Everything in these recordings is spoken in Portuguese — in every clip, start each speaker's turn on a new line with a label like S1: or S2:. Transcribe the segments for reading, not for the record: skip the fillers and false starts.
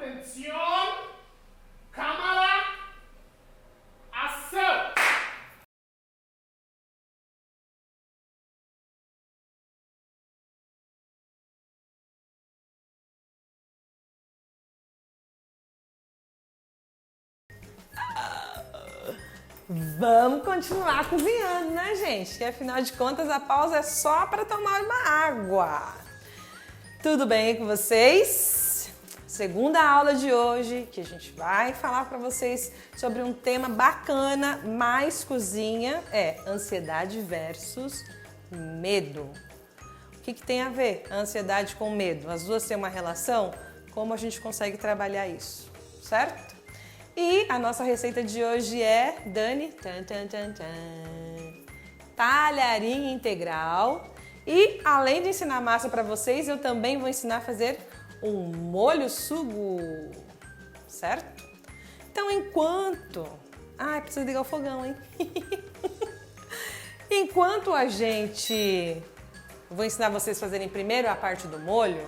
S1: Atenção! Câmera! Ação!
S2: Vamos continuar cozinhando, né, gente? Que afinal de contas a pausa é só para tomar uma água. Tudo bem com vocês? Segunda aula de hoje, que a gente vai falar para vocês sobre um tema bacana, mais cozinha, é ansiedade versus medo. O que tem a ver a ansiedade com medo? As duas têm uma relação? Como a gente consegue trabalhar isso, certo? E a nossa receita de hoje é, Dani, talharim integral. E além de ensinar massa para vocês, eu também vou ensinar a fazer um molho sugo, certo? Então, enquanto... Ai, preciso ligar o fogão, hein? Enquanto a gente... Vou ensinar vocês a fazerem primeiro a parte do molho.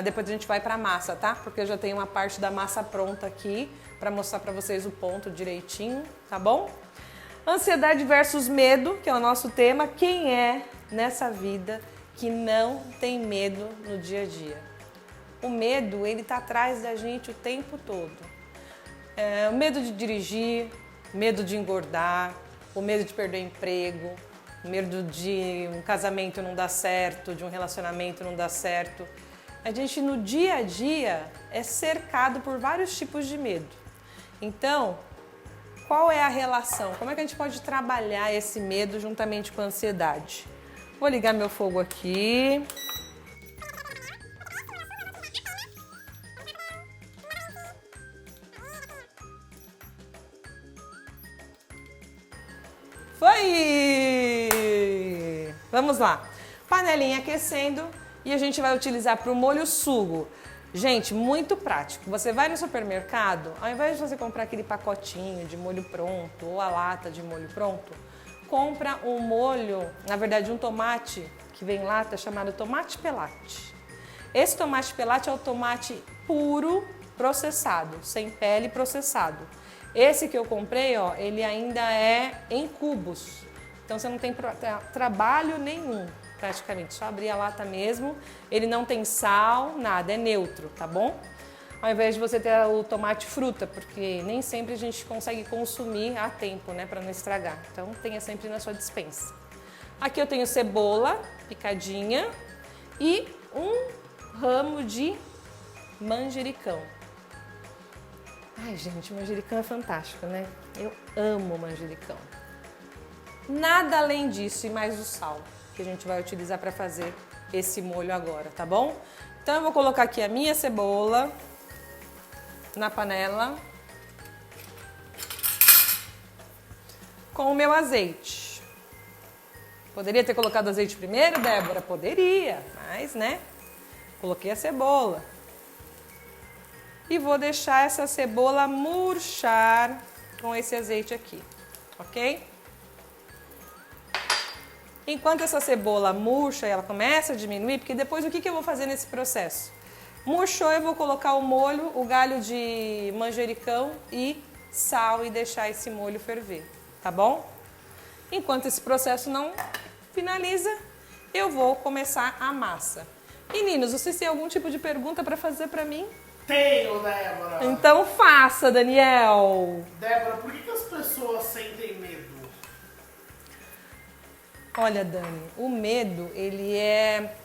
S2: Depois a gente vai para a massa, tá? Porque eu já tenho uma parte da massa pronta aqui para mostrar para vocês o ponto direitinho, tá bom? Ansiedade versus medo, que é o nosso tema. Quem é nessa vida que não tem medo no dia a dia? O medo, ele tá atrás da gente o tempo todo. O medo de dirigir, medo de engordar, o medo de perder o emprego, o medo de um casamento não dar certo, de um relacionamento não dar certo. A gente no dia a dia é cercado por vários tipos de medo. Então, qual é a relação? Como é que a gente pode trabalhar esse medo juntamente com a ansiedade? Vou ligar meu fogo aqui. Foi! Vamos lá. Panelinha aquecendo e a gente vai utilizar para o molho sugo. Gente, muito prático. Você vai no supermercado, ao invés de você comprar aquele pacotinho de molho pronto ou a lata de molho pronto, compra um molho, na verdade um tomate que vem em lata chamado tomate pelate. Esse tomate pelate é o tomate puro processado, sem pele processado. Esse que eu comprei, ó, ele ainda é em cubos, então você não tem trabalho nenhum. Praticamente, só abrir a lata mesmo, ele não tem sal, nada, é neutro, tá bom? Ao invés de você ter o tomate fruta, porque nem sempre a gente consegue consumir a tempo, né, para não estragar. Então, tenha sempre na sua despensa. Aqui eu tenho cebola picadinha e um ramo de manjericão. Ai, gente, manjericão é fantástico, né? Eu amo manjericão. Nada além disso e mais o sal que a gente vai utilizar para fazer esse molho agora, tá bom? Então eu vou colocar aqui a minha cebola na panela com o meu azeite. Poderia ter colocado azeite primeiro, Débora? Poderia, mas né? Coloquei a cebola. E vou deixar essa cebola murchar com esse azeite aqui, ok? Enquanto essa cebola murcha e ela começa a diminuir, porque depois o que eu vou fazer nesse processo? Murchou, eu vou colocar o molho, o galho de manjericão e sal e deixar esse molho ferver, tá bom? Enquanto esse processo não finaliza, eu vou começar a massa. Meninos, vocês têm algum tipo de pergunta para fazer para mim?
S1: Tenho, Débora!
S2: Então faça, Daniel!
S1: Débora, por que as pessoas sentem medo?
S2: Olha, Dani, o medo, ele é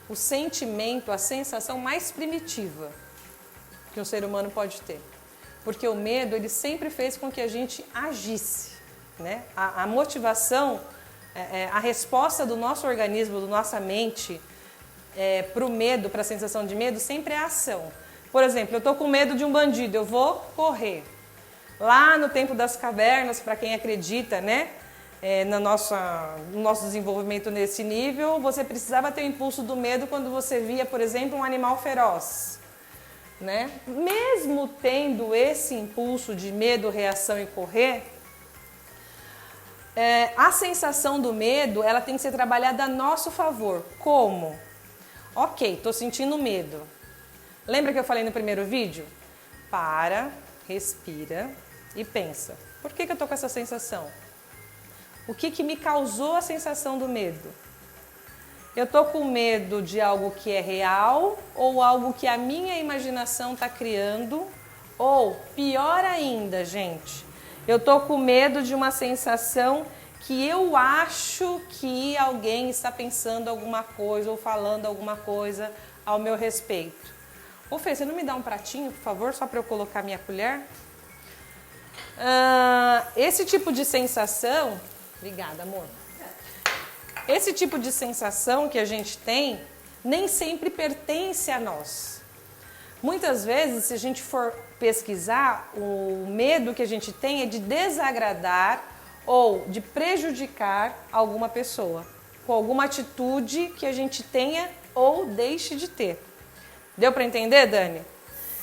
S2: o sentimento, a sensação mais primitiva que um ser humano pode ter. Porque o medo, ele sempre fez com que a gente agisse, né? A motivação, a resposta do nosso organismo, da nossa mente para o medo, para a sensação de medo, sempre é a ação. Por exemplo, eu estou com medo de um bandido, eu vou correr. Lá no tempo das cavernas, para quem acredita, né? No nosso desenvolvimento nesse nível, você precisava ter o impulso do medo quando você via, por exemplo, um animal feroz, né? Mesmo tendo esse impulso de medo, reação e correr, a sensação do medo, ela tem que ser trabalhada a nosso favor. Como? Ok, estou sentindo medo. Lembra que eu falei no primeiro vídeo? Para, respira e pensa. Por que eu tô com essa sensação? O que me causou a sensação do medo? Eu tô com medo de algo que é real ou algo que a minha imaginação está criando? Ou, pior ainda, gente, eu tô com medo de uma sensação que eu acho que alguém está pensando alguma coisa ou falando alguma coisa ao meu respeito. Ô Fê, você não me dá um pratinho, por favor, só para eu colocar minha colher? Esse tipo de sensação... Obrigada, amor. Esse tipo de sensação que a gente tem nem sempre pertence a nós. Muitas vezes, se a gente for pesquisar, o medo que a gente tem é de desagradar ou de prejudicar alguma pessoa, com alguma atitude que a gente tenha ou deixe de ter. Deu para entender, Dani?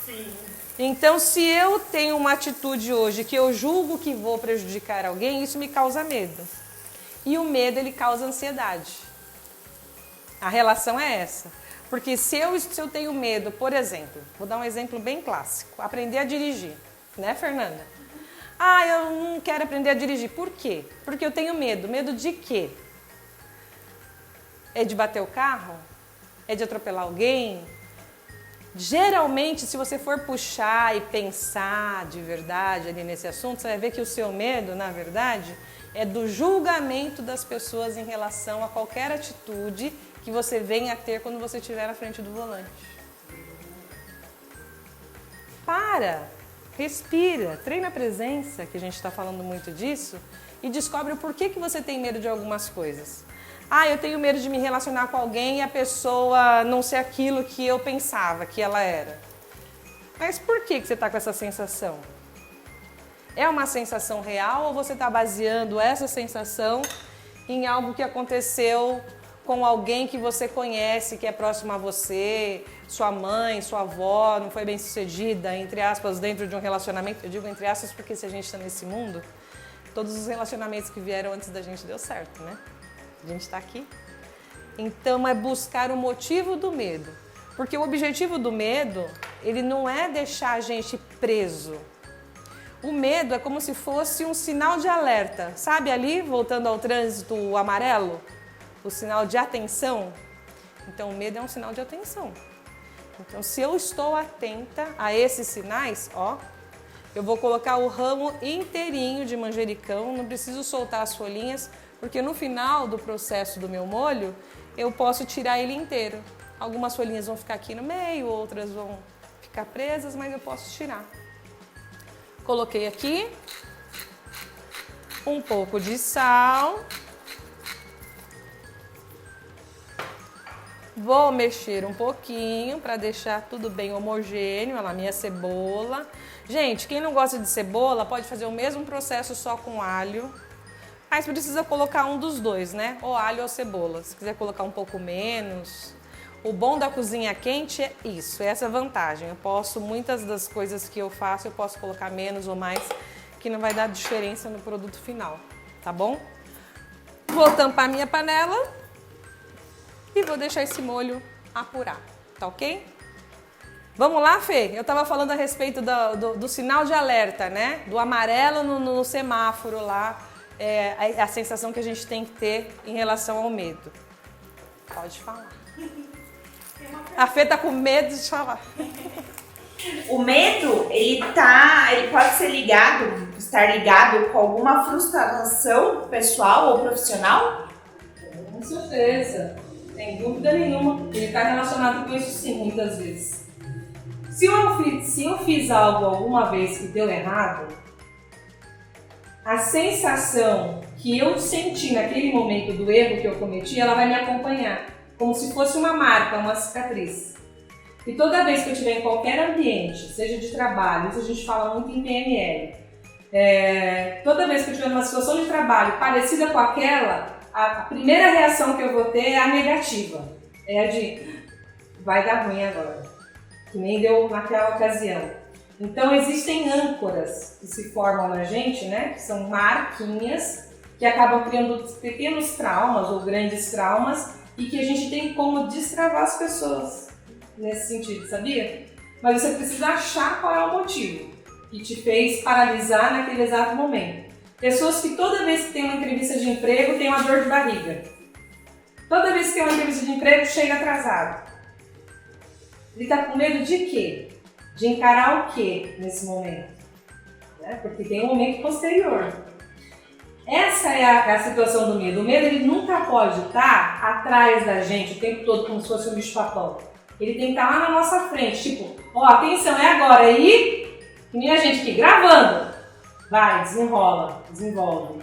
S1: Sim.
S2: Então, se eu tenho uma atitude hoje que eu julgo que vou prejudicar alguém, isso me causa medo. E o medo, ele causa ansiedade. A relação é essa. Porque se eu tenho medo, por exemplo, vou dar um exemplo bem clássico, aprender a dirigir, né, Fernanda? Eu não quero aprender a dirigir. Por quê? Porque eu tenho medo. Medo de quê? É de bater o carro? É de atropelar alguém? Geralmente, se você for puxar e pensar de verdade ali nesse assunto, você vai ver que o seu medo, na verdade, é do julgamento das pessoas em relação a qualquer atitude que você venha a ter quando você estiver na frente do volante. Para, respira, treina a presença, que a gente está falando muito disso, e descobre o porquê que você tem medo de algumas coisas. Eu tenho medo de me relacionar com alguém e a pessoa não ser aquilo que eu pensava que ela era. Mas por que você está com essa sensação? É uma sensação real ou você está baseando essa sensação em algo que aconteceu com alguém que você conhece, que é próximo a você, sua mãe, sua avó, não foi bem sucedida, entre aspas, dentro de um relacionamento? Eu digo entre aspas porque se a gente está nesse mundo, todos os relacionamentos que vieram antes da gente deu certo, né? A gente está aqui. Então é buscar o motivo do medo. Porque o objetivo do medo, ele não é deixar a gente preso. O medo é como se fosse um sinal de alerta. Sabe ali, voltando ao trânsito amarelo? O sinal de atenção. Então o medo é um sinal de atenção. Então se eu estou atenta a esses sinais, eu vou colocar o ramo inteirinho de manjericão, não preciso soltar as folhinhas, porque no final do processo do meu molho, eu posso tirar ele inteiro. Algumas folhinhas vão ficar aqui no meio, outras vão ficar presas, mas eu posso tirar. Coloquei aqui um pouco de sal. Vou mexer um pouquinho para deixar tudo bem homogêneo. Olha lá, minha cebola. Gente, quem não gosta de cebola pode fazer o mesmo processo só com alho. Mas precisa colocar um dos dois, né? Ou alho ou cebola. Se quiser colocar um pouco menos. O bom da cozinha quente é isso, é essa vantagem. Muitas das coisas que eu faço, eu posso colocar menos ou mais, que não vai dar diferença no produto final, tá bom? Vou tampar minha panela e vou deixar esse molho apurar, tá ok? Vamos lá, Fê? Eu tava falando a respeito do sinal de alerta, né? Do amarelo no semáforo lá. É a sensação que a gente tem que ter em relação ao medo. Pode falar. A Fê tá com medo de falar.
S3: O medo, ele pode ser estar ligado com alguma frustração pessoal ou profissional?
S2: Com certeza, sem dúvida nenhuma. Ele está relacionado com isso sim, muitas vezes. Se eu fiz algo alguma vez que deu errado, a sensação que eu senti naquele momento do erro que eu cometi, ela vai me acompanhar, como se fosse uma marca, uma cicatriz. E toda vez que eu estiver em qualquer ambiente, seja de trabalho, isso a gente fala muito em PNL, toda vez que eu estiver numa situação de trabalho parecida com aquela, a primeira reação que eu vou ter é a negativa. É a de, vai dar ruim agora, que nem deu naquela ocasião. Então existem âncoras que se formam na gente, né? Que são marquinhas que acabam criando pequenos traumas ou grandes traumas e que a gente tem como destravar as pessoas nesse sentido, sabia? mas você precisa achar qual é o motivo que te fez paralisar naquele exato momento. Pessoas que toda vez que tem uma entrevista de emprego tem uma dor de barriga. Toda vez que tem uma entrevista de emprego chega atrasado. Ele está com medo de quê? De encarar o quê nesse momento? Né? Porque tem um momento posterior. Essa é a situação do medo. O medo ele nunca pode estar atrás da gente o tempo todo como se fosse um bicho-papão. Ele tem que estar lá na nossa frente, tipo, ó, atenção, é agora aí, minha gente aqui, gravando. Vai, desenrola, desenvolve.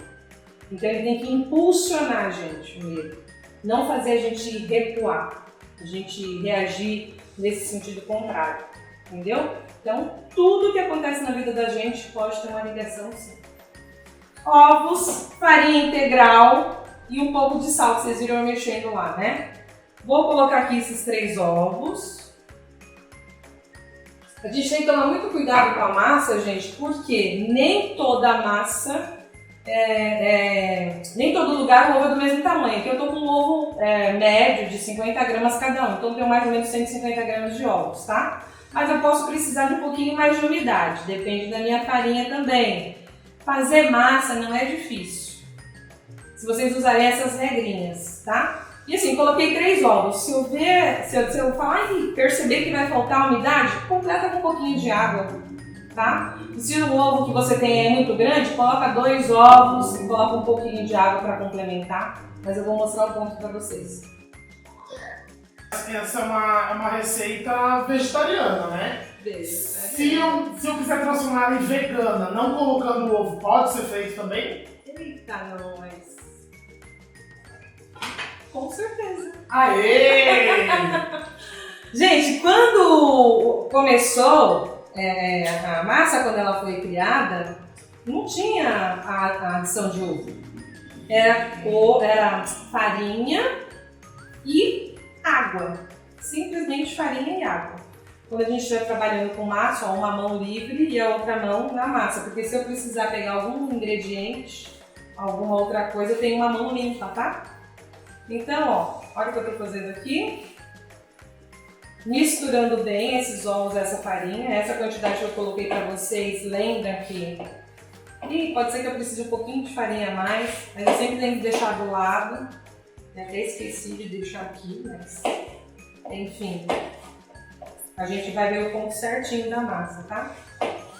S2: Então ele tem que impulsionar a gente, o medo. Não fazer a gente recuar, a gente reagir nesse sentido contrário, entendeu? Então, tudo que acontece na vida da gente pode ter uma ligação sim. Ovos, farinha integral e um pouco de sal, que vocês viram eu mexendo lá, né? Vou colocar aqui esses 3 ovos. A gente tem que tomar muito cuidado com a massa, gente, porque nem toda massa, nem todo lugar o ovo é do mesmo tamanho. Aqui eu tô com um ovo médio de 50 gramas cada um, então eu tenho mais ou menos 150 gramas de ovos, tá? Mas eu posso precisar de um pouquinho mais de umidade, depende da minha farinha também. Fazer massa não é difícil, se vocês usarem essas regrinhas, tá? E assim, coloquei 3 ovos. Se eu falar e perceber que vai faltar umidade, completa com um pouquinho de água, tá? E se o ovo que você tem é muito grande, coloca 2 ovos e coloca um pouquinho de água para complementar. Mas eu vou mostrar o ponto para vocês.
S1: Essa é uma receita vegetariana, né? Se eu quiser transformar ela em vegana, não colocando o ovo, pode ser feito também?
S2: Eita, não, mas... Com certeza.
S1: Aê!
S2: Gente, quando começou a massa, quando ela foi criada, não tinha a adição de ovo. Era farinha e água. Simplesmente farinha e água. Quando a gente estiver trabalhando com massa, ó, uma mão livre e a outra mão na massa. Porque se eu precisar pegar algum ingrediente, alguma outra coisa, eu tenho uma mão limpa, tá? Então, ó, olha o que eu tô fazendo aqui. Misturando bem esses ovos, essa farinha. Essa quantidade que eu coloquei pra vocês, lembra que... pode ser que eu precise de um pouquinho de farinha a mais, mas eu sempre tenho que deixar do lado. Eu até esqueci de deixar aqui, mas... enfim... a gente vai ver o ponto certinho da massa, tá?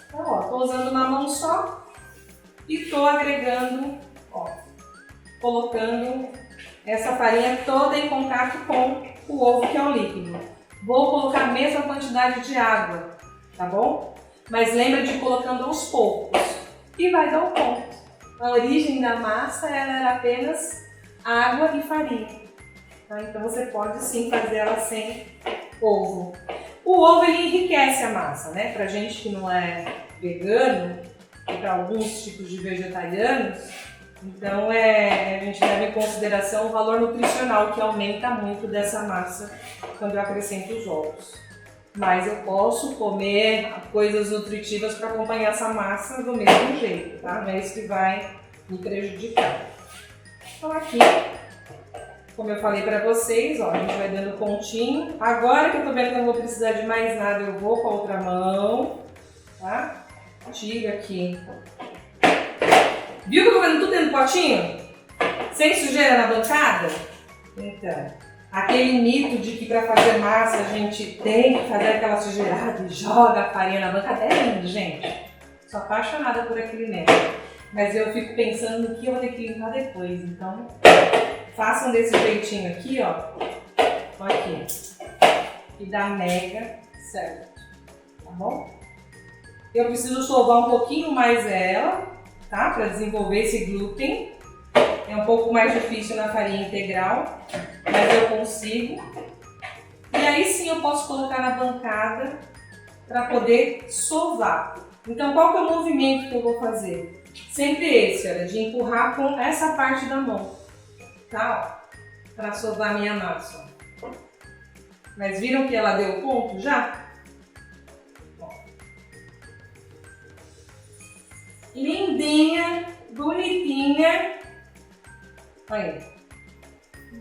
S2: Então, ó, tô usando uma mão só e tô agregando, ó, colocando essa farinha toda em contato com o ovo, que é o líquido. Vou colocar a mesma quantidade de água, tá bom? Mas lembra de ir colocando aos poucos e vai dar o ponto. A origem da massa, ela era apenas água e farinha, tá? Então você pode sim fazer ela sem ovo. O ovo ele enriquece a massa, né? Pra gente que não é vegano, e para alguns tipos de vegetarianos, então a gente leva em consideração o valor nutricional que aumenta muito dessa massa quando eu acrescento os ovos. Mas eu posso comer coisas nutritivas para acompanhar essa massa do mesmo jeito, tá? Não é isso que vai me prejudicar. Então aqui, como eu falei para vocês, ó, a gente vai dando pontinho. Agora que eu tô vendo que eu não vou precisar de mais nada, eu vou com a outra mão, tá? Tiro aqui. Viu que eu tô fazendo tudo dentro do potinho? Sem sujeira na bancada? Então, aquele mito de que para fazer massa a gente tem que fazer aquela sujeirada e joga a farinha na bancada, é lindo, gente. Sou apaixonada por aquele método. Mas eu fico pensando no que eu vou ter que limpar depois, então... façam desse jeitinho aqui, ó. Olha aqui. E dá mega certo. Tá bom? Eu preciso sovar um pouquinho mais ela, tá? Para desenvolver esse glúten. É um pouco mais difícil na farinha integral, mas eu consigo. E aí sim eu posso colocar na bancada para poder sovar. Então qual que é o movimento que eu vou fazer? Sempre esse, olha, de empurrar com essa parte da mão. Tá, ó, para sovar minha massa. Mas viram que ela deu ponto já? Ó. Lindinha, bonitinha. Olha aí.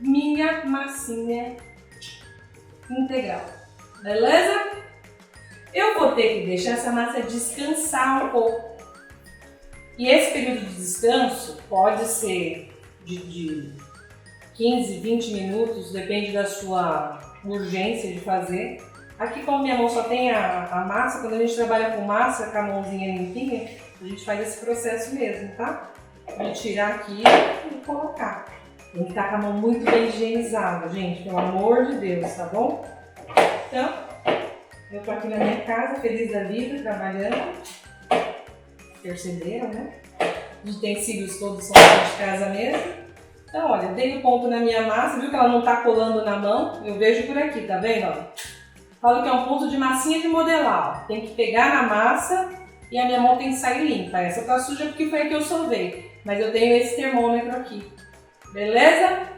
S2: Minha massinha integral. Beleza? vou ter que deixar essa massa descansar um pouco. E esse período de descanso pode ser de 15, 20 minutos, depende da sua urgência de fazer. Aqui, como minha mão só tem a massa, quando a gente trabalha com massa, com a mãozinha limpinha, a gente faz esse processo mesmo, tá? De tirar aqui e colocar. Tem que estar com a mão muito bem higienizada, gente, pelo amor de Deus, tá bom? Então, eu tô aqui na minha casa, feliz da vida, trabalhando. Perceberam, né? Os utensílios todos são de casa mesmo. Então, olha, dei o ponto na minha massa, viu que ela não tá colando na mão? Eu vejo por aqui, tá vendo? Ó? Falo que é um ponto de massinha de modelar, ó. Tem que pegar na massa e a minha mão tem que sair limpa. Essa tá suja porque foi a que eu sovei, mas eu tenho esse termômetro aqui. Beleza?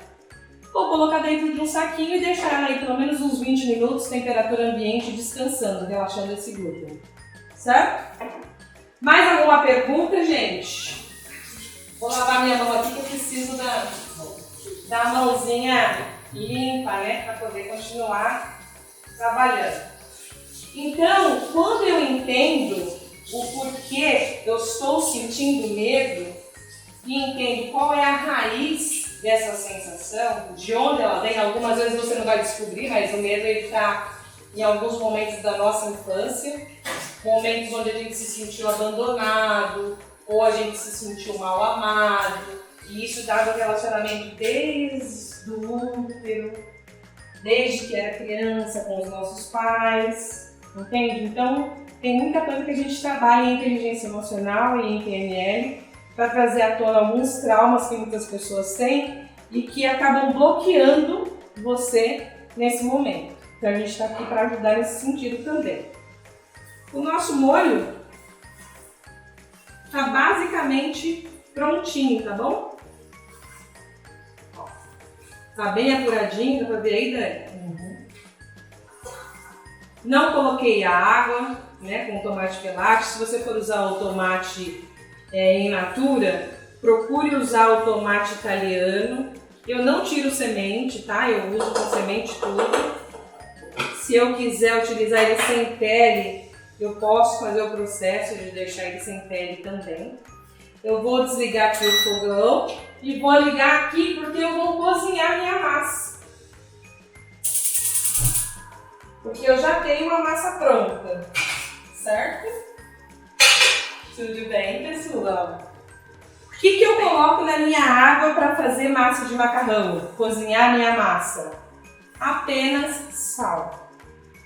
S2: Vou colocar dentro de um saquinho e deixar ela aí pelo menos uns 20 minutos, temperatura ambiente, descansando, relaxando esse glúten. Certo? Mais alguma pergunta, gente? Vou lavar minha mão aqui que eu preciso da mãozinha limpa, né? Para poder continuar trabalhando. Então, quando eu entendo o porquê eu estou sentindo medo e entendo qual é a raiz dessa sensação, de onde ela vem, algumas vezes você não vai descobrir, mas o medo está em alguns momentos da nossa infância, momentos onde a gente se sentiu abandonado ou a gente se sentiu mal amado, e isso dá um relacionamento desde o útero, desde que era criança com os nossos pais, entende? Então tem muita coisa que a gente trabalha em inteligência emocional e em PNL para trazer à tona alguns traumas que muitas pessoas têm e que acabam bloqueando você nesse momento. Então a gente está aqui para ajudar nesse sentido também. O nosso molho está basicamente prontinho, tá bom? Tá bem apuradinho, dá pra ver aí, Dani? Não coloquei a água, né, com tomate pelate. Se você for usar o tomate in natura, procure usar o tomate italiano. Eu não tiro semente, tá? Eu uso com semente tudo. Se eu quiser utilizar ele sem pele, eu posso fazer o processo de deixar ele sem pele também. Eu vou desligar aqui o fogão e vou ligar aqui porque eu vou cozinhar minha massa. Porque eu já tenho uma massa pronta, certo? Tudo bem, pessoal? O que eu coloco na minha água para fazer massa de macarrão? Cozinhar minha massa? Apenas sal.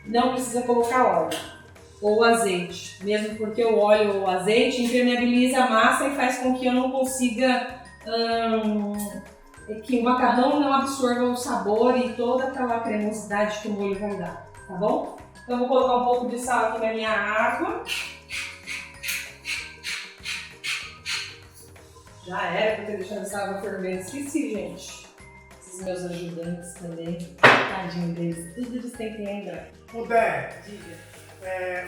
S2: Não precisa colocar óleo ou azeite, mesmo porque o óleo ou o azeite impermeabiliza a massa e faz com que eu não consiga, que o macarrão não absorva o sabor e toda aquela cremosidade que o molho vai dar, tá bom? Então eu vou colocar um pouco de sal aqui na minha água. Já era pra ter deixado essa água fervendo, esqueci, gente. Esses meus ajudantes também, tadinho deles, tudo eles têm que lembrar.
S1: O Dé,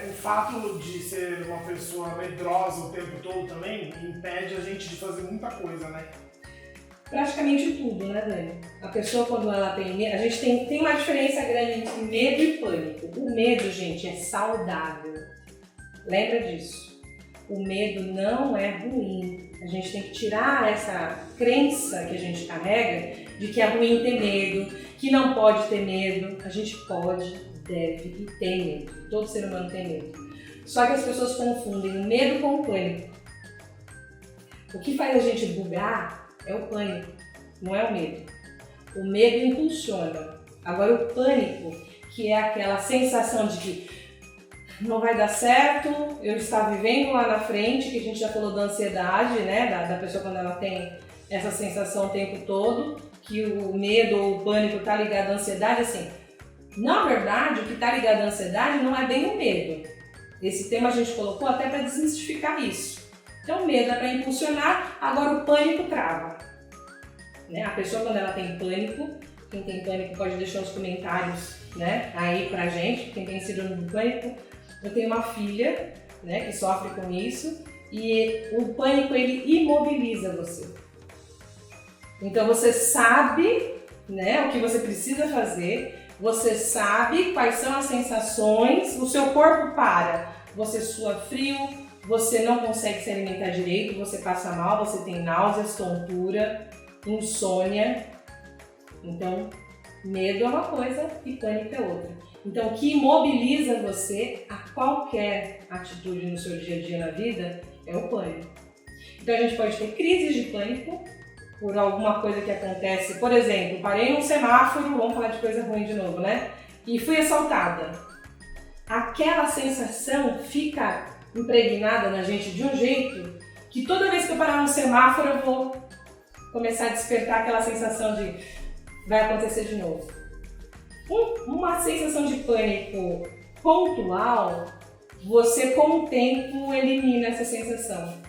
S1: o fato de ser uma pessoa medrosa o tempo todo também impede a gente de fazer muita coisa, né?
S2: Praticamente tudo, né, Dani? A pessoa, quando ela tem medo, a gente tem uma diferença grande entre medo e pânico. O medo, gente, é saudável. Lembra disso. O medo não é ruim. A gente tem que tirar essa crença que a gente carrega de que é ruim ter medo, que não pode ter medo. A gente pode, deve e tem medo. Todo ser humano tem medo. Só que as pessoas confundem o medo com o pânico. O que faz a gente bugar é o pânico, não é o medo. O medo impulsiona. Agora o pânico, que é aquela sensação de que não vai dar certo, eu estar vivendo lá na frente, que a gente já falou da ansiedade, né, da pessoa quando ela tem essa sensação o tempo todo, que o medo ou o pânico está ligado à ansiedade, assim, na verdade o que está ligado à ansiedade não é bem o medo. Esse tema a gente colocou até para desmistificar isso. Então o medo é para impulsionar, agora o pânico trava. Né? A pessoa quando ela tem pânico, quem tem pânico pode deixar os comentários, né, aí pra gente, quem tem síndrome do pânico. Eu tenho uma filha, né, que sofre com isso e o pânico ele imobiliza você. Então você sabe, né, o que você precisa fazer, Você sabe quais são as sensações, o seu corpo para. Você sua frio, você não consegue se alimentar direito, você passa mal, você tem náuseas, tontura, insônia. Então, medo é uma coisa e pânico é outra. Então, o que imobiliza você a qualquer atitude no seu dia a dia na vida é o pânico. Então, a gente pode ter crises de pânico por alguma coisa que acontece. Por exemplo, parei num semáforo, vamos falar de coisa ruim de novo, né? E fui assaltada. Aquela sensação fica impregnada na gente de um jeito que toda vez que eu parar no semáforo eu vou começar a despertar aquela sensação de vai acontecer de novo. Uma sensação de pânico pontual, você com o tempo elimina essa sensação.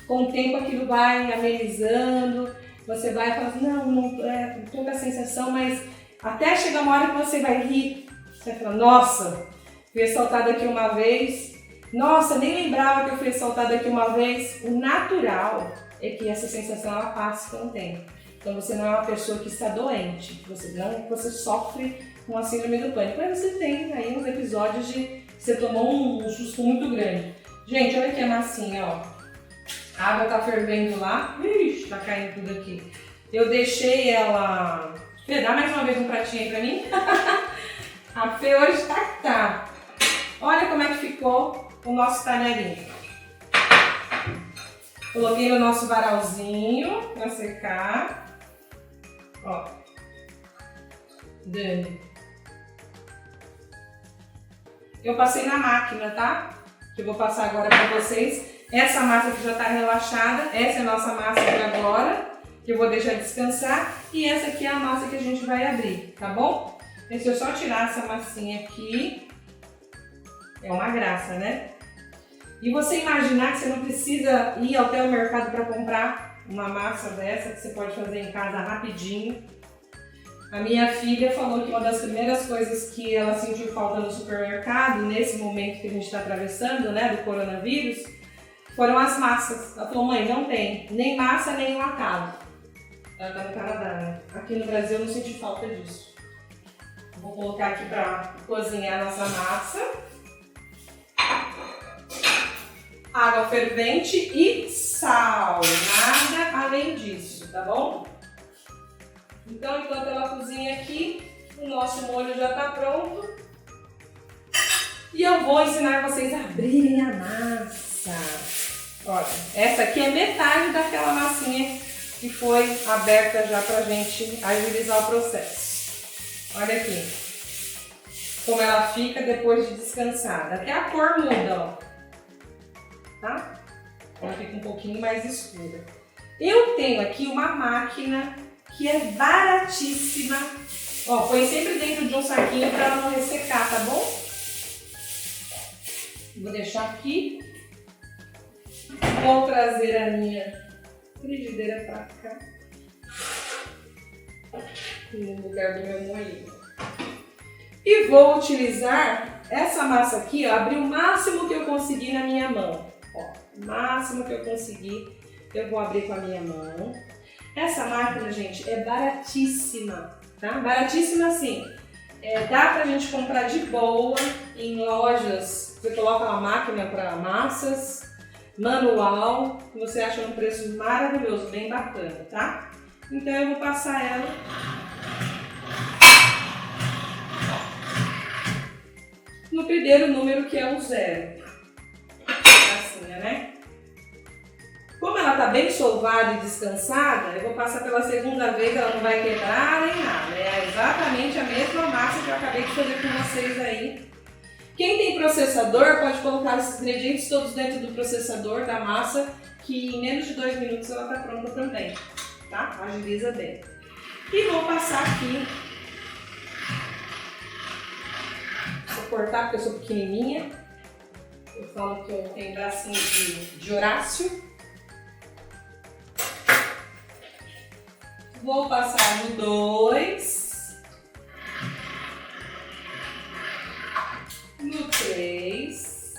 S2: Com o tempo aquilo vai amenizando, você vai falando, não tô com a sensação, mas até chegar uma hora que você vai rir. Você vai falar, nossa, fui assaltada aqui uma vez, nossa, nem lembrava que eu fui assaltada aqui uma vez. O natural é que essa sensação ela passe com o tempo. Então você não é uma pessoa que está doente, você sofre com a síndrome do pânico. Mas você tem aí uns episódios de que você tomou um susto muito grande. Gente, olha aqui a massinha, ó. A água tá fervendo lá. Ixi, tá caindo tudo aqui. Eu deixei ela... Fê, dá mais uma vez um pratinho aí pra mim. A Fê hoje tá. Olha como é que ficou o nosso talharinho. Coloquei no nosso varalzinho pra secar. Ó. Dani. Eu passei na máquina, tá? Que eu vou passar agora pra vocês. Essa massa aqui já tá relaxada. Essa é a nossa massa de agora, que eu vou deixar descansar. E essa aqui é a massa que a gente vai abrir, tá bom? Deixa eu só tirar essa massinha aqui. É uma graça, né? E você imaginar que você não precisa ir até o mercado para comprar uma massa dessa, que você pode fazer em casa rapidinho. A minha filha falou que uma das primeiras coisas que ela sentiu falta no supermercado, nesse momento que a gente está atravessando, né, do coronavírus, foram as massas. Ela falou, mãe, não tem nem massa nem enlatado. Ela tá no Canadá, né? Aqui no Brasil eu não senti falta disso. Vou colocar aqui para cozinhar a nossa massa. Água fervente e sal, nada além disso, tá bom? Então, enquanto ela cozinha aqui, o nosso molho já tá pronto. E eu vou ensinar vocês a abrirem a massa. Olha, essa aqui é metade daquela massinha que foi aberta já pra gente agilizar o processo. Olha aqui como ela fica depois de descansada. Até a cor muda, ó. Tá? Ela fica um pouquinho mais escura. Eu tenho aqui uma máquina que é baratíssima. Ó, põe sempre dentro de um saquinho para ela não ressecar, tá bom? Vou deixar aqui. Vou trazer a minha frigideira para cá. No lugar do meu moinho. E vou utilizar essa massa aqui, ó, abrir o máximo que eu conseguir na minha mão. Ó, o máximo que eu conseguir, eu vou abrir com a minha mão. Essa máquina, gente, é baratíssima, tá? Baratíssima assim. Dá pra gente comprar de boa em lojas. Você coloca uma máquina para massas, manual, que você acha um preço maravilhoso, bem bacana, tá? Então eu vou passar ela no primeiro número, que é o 0. Assim, né? Como ela tá bem solvada e descansada, eu vou passar pela segunda vez, ela não vai quebrar nem nada. É exatamente a mesma massa que eu acabei de fazer com vocês aí. Quem tem processador pode colocar esses ingredientes todos dentro do processador da massa, que em menos de 2 minutos ela tá pronta também, tá? Agiliza bem. E vou passar aqui. Vou cortar porque eu sou pequenininha. Eu falo que eu tenho bracinho de Horácio. Vou passar no 2, no 3,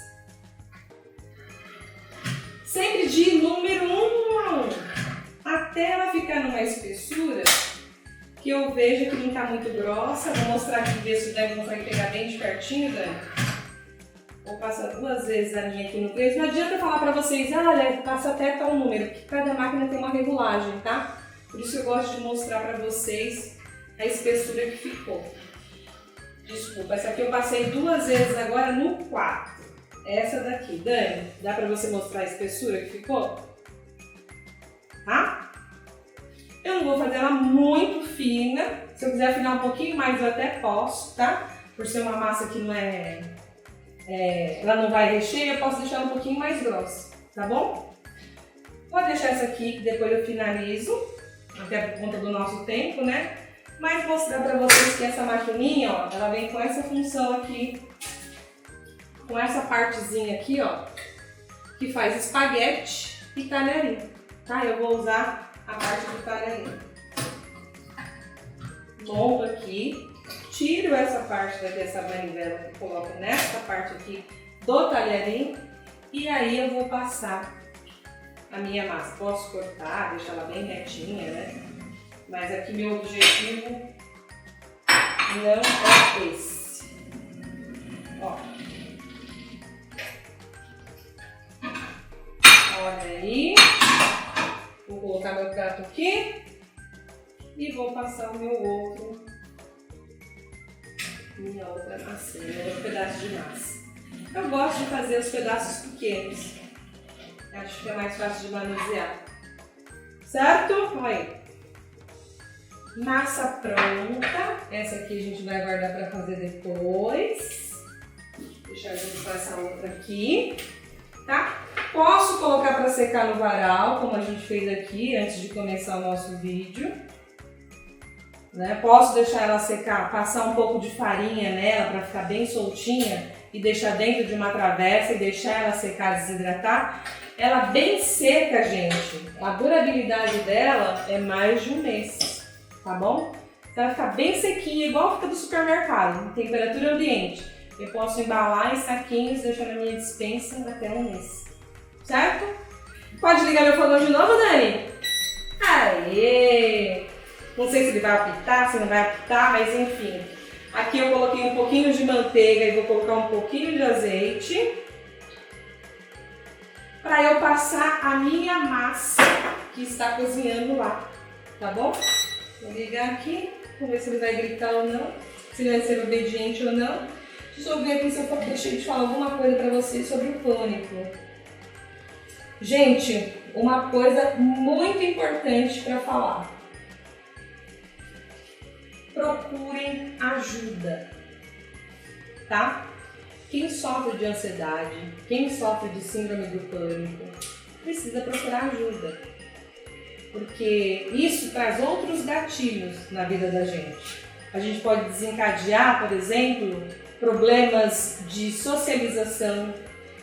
S2: sempre de número 1 a 1, até ela ficar numa espessura que eu vejo que não tá muito grossa. Vou mostrar aqui, ver se o Dani consegue pegar bem de pertinho, Dani. Vou passar 2 vezes a minha aqui no preço. Não adianta falar pra vocês, olha, passa até tal número, porque cada máquina tem uma regulagem, tá? Por isso eu gosto de mostrar pra vocês a espessura que ficou. Desculpa, essa aqui eu passei 2 vezes agora no 4. Essa daqui, Dani, dá pra você mostrar a espessura que ficou? Tá? Eu não vou fazer ela muito fina. Se eu quiser afinar um pouquinho mais, eu até posso, tá? Por ser uma massa que não ela não vai recheio, eu posso deixar ela um pouquinho mais grossa, tá bom? Vou deixar essa aqui, que depois eu finalizo, até por conta do nosso tempo, né? Mas mostrar pra vocês que essa maquininha, ó, ela vem com essa função aqui, com essa partezinha aqui, ó, que faz espaguete e talharim, tá? Eu vou usar a parte do talharim. Monto aqui, tiro essa parte dessa manivela e coloco nessa parte aqui do talharim e aí eu vou passar a minha massa. Posso cortar, deixar ela bem retinha, né? Mas aqui meu objetivo não é esse. Ó. Olha aí. Vou colocar meu prato aqui e vou passar o minha outra massinha, meu outro pedaço de massa. Eu gosto de fazer os pedaços pequenos. Acho que é mais fácil de manusear. Certo? Olha aí. Massa pronta. Essa aqui a gente vai guardar para fazer depois. Deixa eu ajustar essa outra aqui. Tá? Posso colocar para secar no varal, como a gente fez aqui antes de começar o nosso vídeo. Né? Posso deixar ela secar, passar um pouco de farinha nela para ficar bem soltinha e deixar dentro de uma travessa e deixar ela secar, desidratar. Ela bem seca, gente, a durabilidade dela é mais de 1 mês, tá bom? Então ela fica bem sequinha, igual fica do supermercado, em temperatura ambiente. Eu posso embalar em saquinhos, deixar na minha despensa até 1 mês, certo? Pode ligar meu fogão de novo, Dani? Aê! Não sei se ele vai apitar, se não vai apitar, mas enfim. Aqui eu coloquei um pouquinho de manteiga e vou colocar um pouquinho de azeite. Para eu passar a minha massa que está cozinhando lá, tá bom? Vou ligar aqui, vamos ver se ele vai gritar ou não, se ele vai ser obediente ou não. Deixa eu ver aqui se eu deixei de falar alguma coisa para vocês sobre o pânico. Gente, uma coisa muito importante para falar. Procurem ajuda, tá? Quem sofre de ansiedade, quem sofre de síndrome do pânico, precisa procurar ajuda. Porque isso traz outros gatilhos na vida da gente. A gente pode desencadear, por exemplo, problemas de socialização,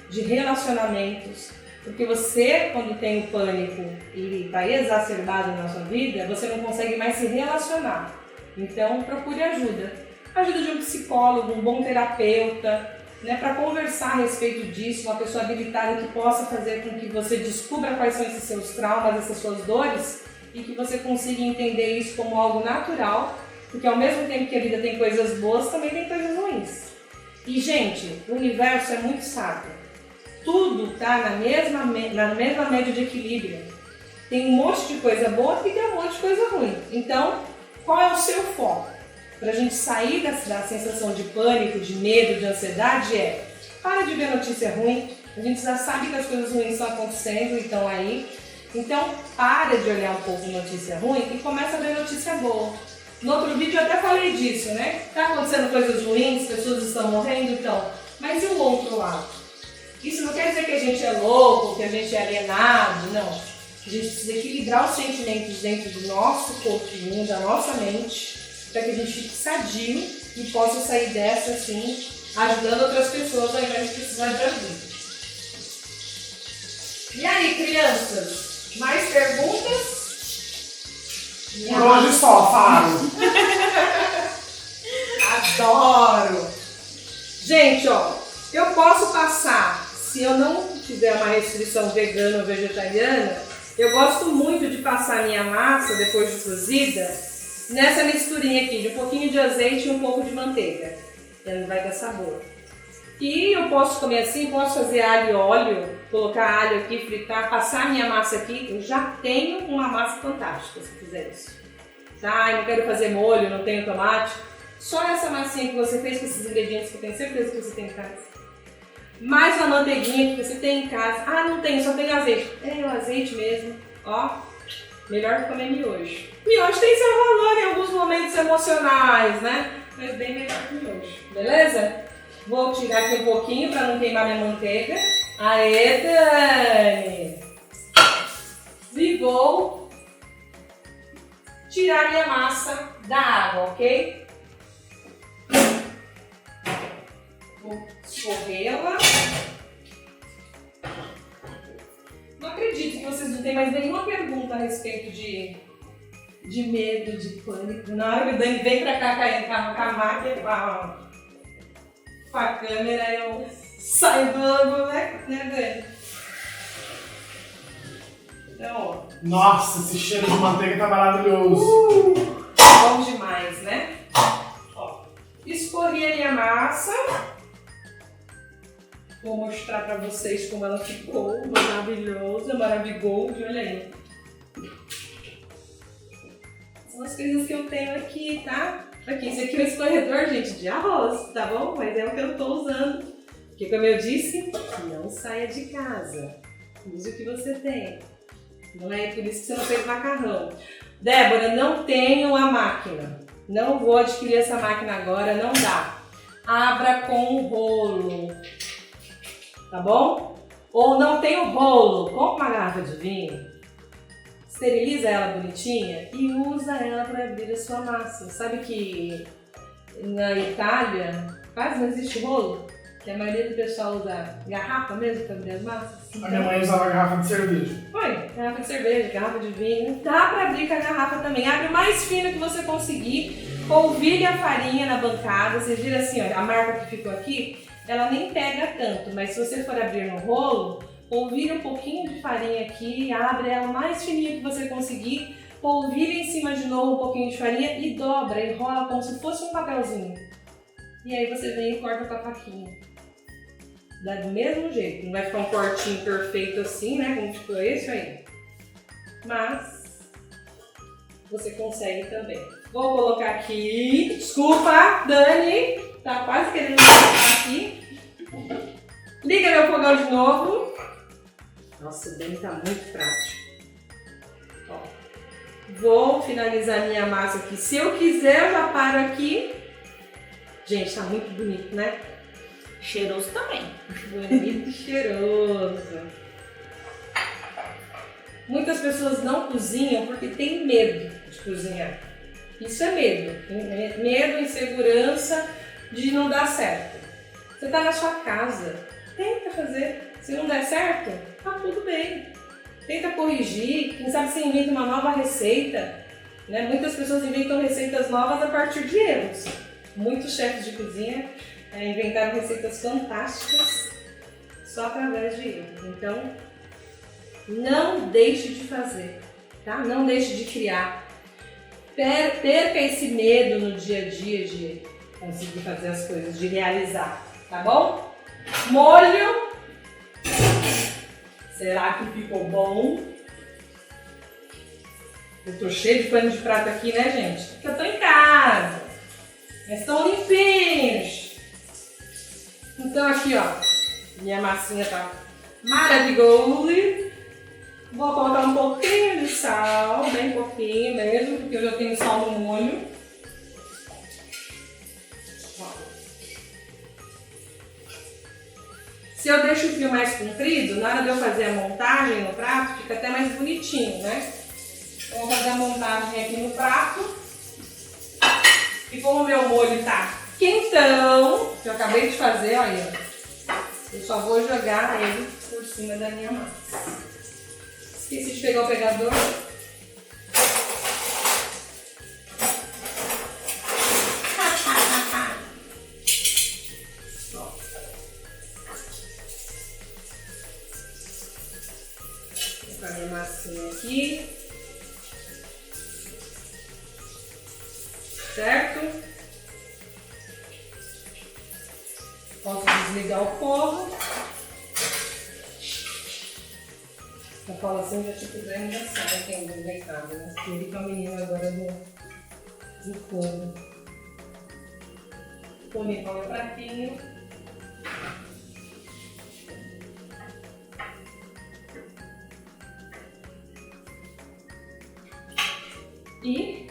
S2: de relacionamentos. Porque você, quando tem o pânico e está exacerbado na sua vida, você não consegue mais se relacionar. Então, procure ajuda. Ajuda de um psicólogo, um bom terapeuta, né, para conversar a respeito disso, uma pessoa habilitada que possa fazer com que você descubra quais são esses seus traumas, essas suas dores e que você consiga entender isso como algo natural, porque ao mesmo tempo que a vida tem coisas boas, também tem coisas ruins. E, gente, o universo é muito sábio. Tudo está na mesma média de equilíbrio. Tem um monte de coisa boa e tem um monte de coisa ruim. Então, qual é o seu foco? Para a gente sair da sensação de pânico, de medo, de ansiedade para de ver notícia ruim. A gente já sabe que as coisas ruins estão acontecendo e estão aí. Então, para de olhar um pouco notícia ruim e começa a ver notícia boa. No outro vídeo eu até falei disso, né? Está acontecendo coisas ruins, pessoas estão morrendo, então. Mas e o outro lado? Isso não quer dizer que a gente é louco, que a gente é alienado, não. A gente precisa equilibrar os sentimentos dentro do nosso corpinho, da nossa mente, para que a gente fique sadio e possa sair dessa assim, ajudando outras pessoas ao invés de precisar de ajuda. E aí, crianças? Mais perguntas?
S1: Por hoje só, falo.
S2: Adoro! Gente, ó, eu posso passar, se eu não tiver uma restrição vegana ou vegetariana, eu gosto muito de passar a minha massa depois de cozida nessa misturinha aqui de um pouquinho de azeite e um pouco de manteiga. Ele vai dar sabor. E eu posso comer assim, posso fazer alho e óleo, colocar alho aqui, fritar, passar a minha massa aqui. Eu já tenho uma massa fantástica se fizer isso. Tá? Eu não quero fazer molho, não tenho tomate. Só essa massinha que você fez com esses ingredientes que eu tenho certeza que você tem em casa. Mais uma manteiguinha que você tem em casa. Ah, não tenho, só tenho azeite. É o azeite mesmo, ó. Melhor que comer miojo. Miojo tem seu valor em alguns momentos emocionais, né? Mas bem melhor que miojo, beleza? Vou tirar aqui um pouquinho para não queimar minha manteiga. Aê, Dani! E vou tirar minha massa da água, ok? Vou escorrê-la. Não acredito que vocês não têm mais nenhuma pergunta a respeito de medo, de pânico. Na hora que o Dani vem pra cá com a máquina, com a câmera, eu saio do ângulo, né Dani? Então, ó.
S1: Nossa, esse cheiro de manteiga tá maravilhoso.
S2: Bom demais, né? Ó, escorri a minha massa. Vou mostrar pra vocês como ela ficou maravilhosa, maravigold, olha aí. São as coisas que eu tenho aqui, tá? Aqui, esse aqui é o escorredor, gente, de arroz, tá bom? Mas é o que eu tô usando. Porque, como eu disse, não saia de casa. Use o que você tem. Não é por isso que você não fez macarrão. Débora, não tenho a máquina. Não vou adquirir essa máquina agora, não dá. Abra com o rolo. Tá bom? Ou não tem o rolo, compra uma garrafa de vinho, esteriliza ela bonitinha e usa ela para abrir a sua massa. Sabe que na Itália quase não existe rolo? Que a maioria do pessoal usa garrafa mesmo para abrir as massas.
S1: A minha mãe usava garrafa de cerveja.
S2: Foi, garrafa de cerveja, garrafa de vinho. Dá para abrir com a garrafa também. Abre o mais fino que você conseguir, polvilhe a farinha na bancada. Vocês viram assim, olha, a marca que ficou aqui, ela nem pega tanto, mas se você for abrir no rolo, polvilha um pouquinho de farinha aqui, abre ela o mais fininho que você conseguir, polvilha em cima de novo um pouquinho de farinha e dobra, enrola como se fosse um papelzinho. E aí você vem e corta com a faquinha. Dá do mesmo jeito, não vai ficar um cortinho perfeito assim, né, como ficou esse aí. Mas você consegue também. Vou colocar aqui, desculpa, Dani, tá quase querendo colocar aqui. Liga meu fogão de novo. Nossa, o Dani tá muito prático. Ó, vou finalizar minha massa aqui. Se eu quiser, eu já paro aqui. Gente, tá muito bonito, né?
S3: Cheiroso também.
S2: Bonito e cheiroso. Muitas pessoas não cozinham porque tem medo de cozinhar. Isso é medo. Medo, insegurança de não dar certo. Você tá na sua casa, tenta fazer. Se não der certo, tá tudo bem. Tenta corrigir, quem sabe você inventa uma nova receita. Né? Muitas pessoas inventam receitas novas a partir de erros. Muitos chefes de cozinha inventaram receitas fantásticas só através de erros. Então, não deixe de fazer, tá? Não deixe de criar. Perca esse medo no dia a dia de conseguir fazer as coisas, de realizar, tá bom? Molho. Será que ficou bom? Eu tô cheio de pano de prato aqui, né, gente? Porque eu tô em casa. Mas estão limpinhos. Então aqui, ó, minha massinha tá maravilhosa. Vou colocar um pouquinho de sal, bem pouquinho mesmo, porque eu já tenho sal no molho. Se eu deixo o fio mais comprido, na hora de eu fazer a montagem no prato, fica até mais bonitinho, né? Eu vou fazer a montagem aqui no prato. E como o meu molho tá quentão, que eu acabei de fazer, olha, eu só vou jogar ele por cima da minha massa. Esqueci de pegar o pegador. Vou colocar a minha massinha aqui. certo? Posso desligar o forro. Eu falo assim, já tipo, já sabe quem é deitado, né? Ele com a menina agora do forno. Vou limpar o pratinho. E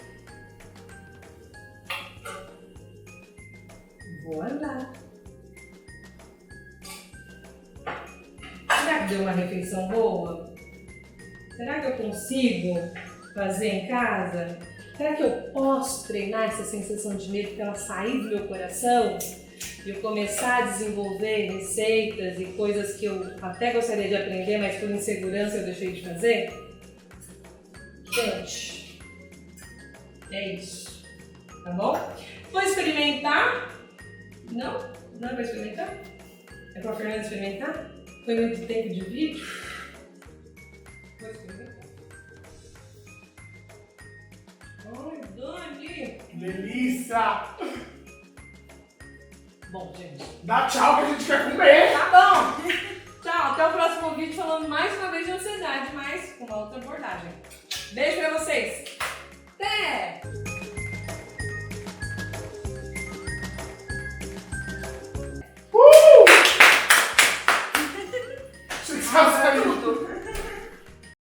S2: voilá! Será que deu uma refeição boa? Será que eu consigo fazer em casa? Será que eu posso treinar essa sensação de medo para ela sair do meu coração e eu começar a desenvolver receitas e coisas que eu até gostaria de aprender, mas por insegurança eu deixei de fazer? Gente, é isso, tá bom? Vou experimentar. Não? Não é pra experimentar? É pra Fernanda experimentar? Foi muito tempo de vídeo? Vou experimentar. Ai, Dani!
S1: Delícia!
S2: Bom, gente.
S1: Dá tchau que a gente quer comer!
S2: Tá bom! Tchau, até o próximo vídeo falando mais uma vez de ansiedade, mas com uma outra abordagem. Beijo pra vocês! Até!